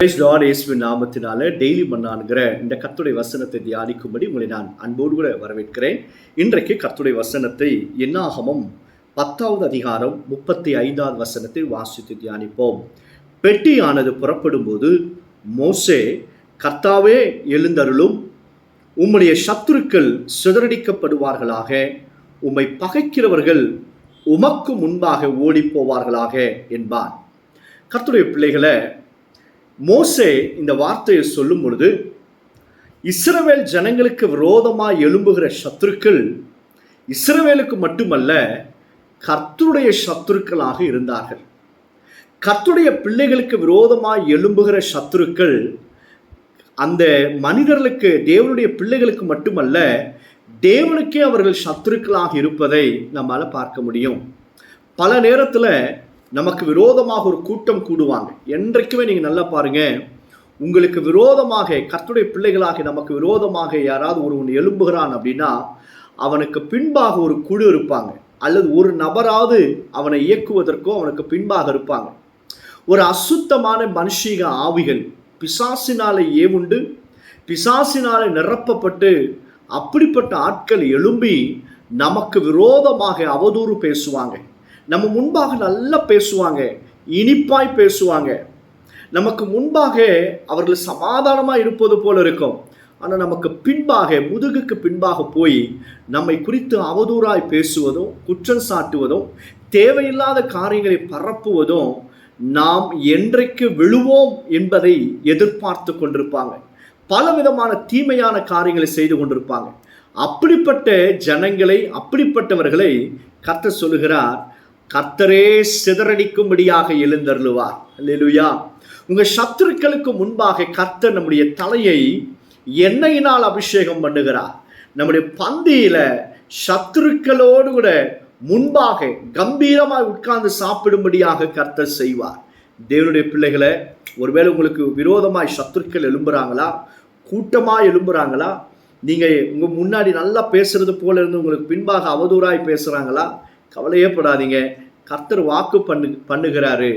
இயேசுவின் நாமத்தினால டெய்லி மன்னான்கிற இந்த கர்த்தருடைய வசனத்தை தியானிக்கும்படி உங்களை நான் அன்போடு கூட வரவேற்கிறேன். இன்றைக்கு கர்த்தருடைய வசனத்தை என்னாகமம் 10வது அதிகாரம் 35வது வசனத்தை வாசித்து தியானிப்போம். பெட்டியானது புறப்படும் போது மோசே, கர்த்தாவே எழுந்தருளும், உம்முடைய சத்துருக்கள் சிதறடிக்கப்படுவார்களாக, உம்மை பகைக்கிறவர்கள் உமக்கு முன்பாக ஓடி போவார்களாக என்பான். கர்த்தருடைய பிள்ளைகளை, மோசே இந்த வார்த்தையை சொல்லும் பொழுது இஸ்ரவேல் ஜனங்களுக்கு விரோதமாக எழும்புகிற சத்துருக்கள் இஸ்ரவேலுக்கு மட்டுமல்ல, கர்த்தருடைய சத்துருக்களாக இருந்தார்கள். கர்த்தருடைய பிள்ளைகளுக்கு விரோதமாக எழும்புகிற சத்துருக்கள் அந்த மனிதர்களுக்கு, தேவனுடைய பிள்ளைகளுக்கு மட்டுமல்ல, தேவனுக்கே அவர்கள் சத்துருக்களாக இருப்பதை நம்மால் பார்க்க முடியும். பல நேரத்தில் நமக்கு விரோதமாக ஒரு கூட்டம் கூடுவாங்க. என்றைக்குமே நீங்கள் நல்லா பாருங்க, உங்களுக்கு விரோதமாக, கர்த்தருடைய பிள்ளைகளாக நமக்கு விரோதமாக யாராவது ஒருவன் எழும்புகிறான் அப்படின்னா அவனுக்கு பின்பாக ஒரு குழு இருப்பாங்க, அல்லது ஒரு நபராவது அவனை இயக்குவதற்கோ அவனுக்கு பின்பாக இருப்பாங்க. ஒரு அசுத்தமான மனுஷீக ஆவிகள் பிசாசினாலே ஏவுண்டு, பிசாசினாலே நிரப்பப்பட்டு, அப்படிப்பட்ட ஆட்கள் எழும்பி நமக்கு விரோதமாக அவதூறு பேசுவாங்க. நம்ம முன்பாக நல்லா பேசுவாங்க, இனிப்பாய் பேசுவாங்க. நமக்கு முன்பாக அவர்கள் சமாதானமாக இருப்பது போல இருக்கும். ஆனால் நமக்கு பின்பாக, முதுகுக்கு பின்பாக போய் நம்மை குறித்து அவதூறாய் பேசுவதும், குற்றம் சாட்டுவதும், தேவையில்லாத காரியங்களை பரப்புவதும், நாம் என்றைக்கு விழுவோம் என்பதை எதிர்பார்த்து கொண்டிருப்பாங்க. பலவிதமான தீமையான காரியங்களை செய்து கொண்டிருப்பாங்க. அப்படிப்பட்ட ஜனங்களை, அப்படிப்பட்டவர்களை கர்த்தர் சொல்லுகிறார், கர்த்தரே சிதறடிக்கும்படியாக எழுந்தருளுவார். அல்லேலூயா. உங்கள் சத்துருக்களுக்கு முன்பாக கர்த்தர் நம்முடைய தலையை எண்ணெயினால் அபிஷேகம் பண்ணுகிறார். நம்முடைய பந்தியில சத்துருக்களோடு கூட முன்பாக கம்பீரமாக உட்கார்ந்து சாப்பிடும்படியாக கர்த்தர் செய்வார். தேவனுடைய பிள்ளைகளை, ஒருவேளை உங்களுக்கு விரோதமாய் சத்துருக்கள் எழும்புறாங்களா, கூட்டமாக எழும்புறாங்களா, நீங்கள் உங்கள் முன்னாடி நல்லா பேசுறது போல இருந்து உங்களுக்கு பின்பாக அவதூறாய் பேசுகிறாங்களா, கவலையே படாதீங்க. கர்த்தர் வாக்கு பண்ணுகிறாரு.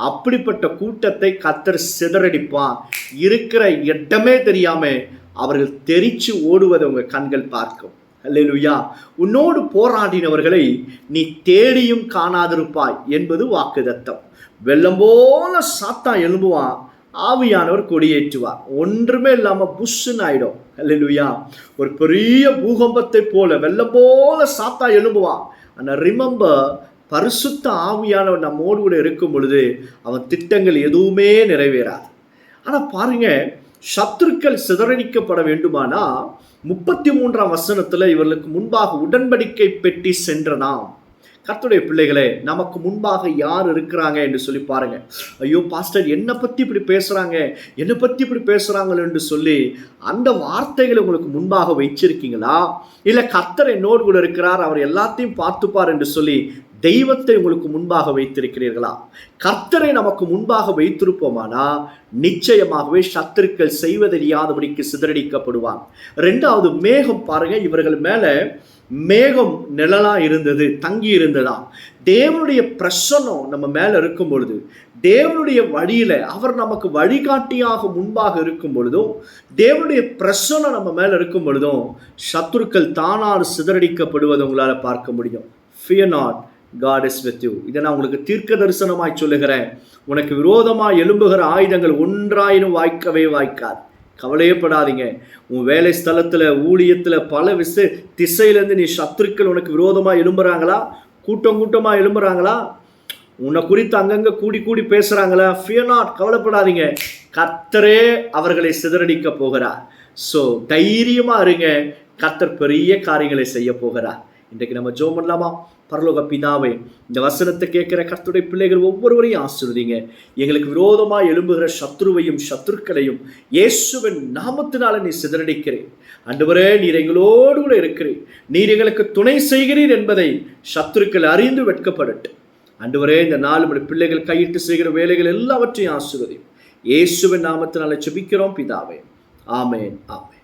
அப்படிப்பட்ட கூட்டத்தை கர்த்தர் சிதறடிப்பான். இருக்கிற இடமே தெரியாம அவர்கள் தெரிச்சு ஓடுவதை உங்கள் கண்கள் பார்க்கும். அல்லேலூயா. உன்னோடு போராடினவர்களை நீ தேடியும் காணாதிருப்பாய் என்பது வாக்குதத்தம். வெள்ளம் போல சாத்தான் எழும்புவான், ஆவியானவர் கொடியேற்றுவார். ஒன்றுமே இல்லாமல் புஷ்ஷுன்னு ஆயிடும். அல்லேலூயா. ஒரு பெரிய பூகம்பத்தை போல வெள்ளம் போல சாத்தான் எழும்புவான். ஆனால் ரிமெம்பர், பரிசுத்த ஆவியானவர் நம்மோடு கூட இருக்கும் பொழுது அவன் திட்டங்கள் எதுவுமே நிறைவேறாது. ஆனால் பாருங்க, சத்துருக்கள் சிதறடிக்கப்பட வேண்டுமானா 33ஆம் வசனத்தில் இவர்களுக்கு முன்பாக உடன்படிக்கை பெட்டி சென்றனாம். கர்த்தருடைய பிள்ளைகளே, நமக்கு முன்பாக யார் இருக்கிறாங்க என்று சொல்லி பாருங்க. ஐயோ பாஸ்டர், என்னை பற்றி இப்படி பேசுகிறாங்க, என்னை பற்றி இப்படி பேசுகிறாங்களோ என்று சொல்லி அந்த வார்த்தைகளை உங்களுக்கு முன்பாக வச்சிருக்கீங்களா? இல்லை கர்த்தர் என்னோடு கூட இருக்கிறார், அவர் எல்லாத்தையும் பார்த்துப்பார் என்று சொல்லி தெய்வத்தை உங்களுக்கு முன்பாக வைத்திருக்கிறீர்களா? கர்த்தரை நமக்கு முன்பாக வைத்திருப்போமானா நிச்சயமாகவே சத்துருக்கள் செய்வதறியாதபடிக்கு சிதறடிக்கப்படுவாங்க. 2வது, மேகம் பாருங்க, இவர்கள் மேல மேகம் நிழலா இருந்தது, தங்கி இருந்ததாம். தேவனுடைய பிரசன்னம் நம்ம மேல இருக்கும் பொழுது, தேவனுடைய வழியில அவர் நமக்கு வழிகாட்டியாக முன்பாக இருக்கும் பொழுதும், தேவனுடைய பிரசன்னம் நம்ம மேல இருக்கும் பொழுதும் சத்துருக்கள் தானாறு சிதறடிக்கப்படுவதை உங்களால பார்க்க முடியும். Fear not, God is with you. இதை நான் உங்களுக்கு தீர்க்க தரிசனமாய் சொல்லுகிறேன். உனக்கு விரோதமாய் எழும்புகிற ஆயுதங்கள் ஒன்றாயினும் வாய்க்கவே வாய்க்காது. கவலையப்படாதீங்க. உன் வேலை ஸ்தலத்தில், ஊழியத்தில், பல திசையிலேருந்து நீ சத்துருக்கள் உனக்கு விரோதமாக எழும்புறாங்களா, கூட்டம் கூட்டமாக எழும்புறாங்களா, உன்னை குறித்து அங்கங்கே கூடி கூடி பேசுகிறாங்களா, ஃபியர் நாட், கவலைப்படாதீங்க. கர்த்தரே அவர்களை சிதறடிக்க போகிறார். ஸோ தைரியமாக இருங்க, கர்த்தர் பெரிய காரியங்களை செய்ய போகிறார். இன்றைக்கு நம்ம ஜெபம் பண்ணலாமா? பரலோக பிதாவே, இந்த வசனத்தை கேட்கிற கர்த்தருடைய பிள்ளைகள் ஒவ்வொருவரையும் ஆசீர்வதிங்க. எங்களுக்கு விரோதமாக எழும்புகிற சத்ருவையும் சத்துருக்களையும் இயேசுவின் நாமத்தினால நீ சிதறடிக்கிறேன். ஆண்டவரே, நீர் எங்களோடு கூட இருக்கிறீர், நீர் எங்களுக்கு துணை செய்கிறீர் என்பதை சத்துருக்கள் அறிந்து வெட்கப்படட்டும். ஆண்டவரே, இந்த 4 பிள்ளைகள் கையிட்டு செய்கிற வேலைகள் எல்லாவற்றையும் ஆசீர்வதியும். இயேசுவின் நாமத்தினால ஜெபிக்கிறோம் பிதாவே. ஆமென், ஆமென்.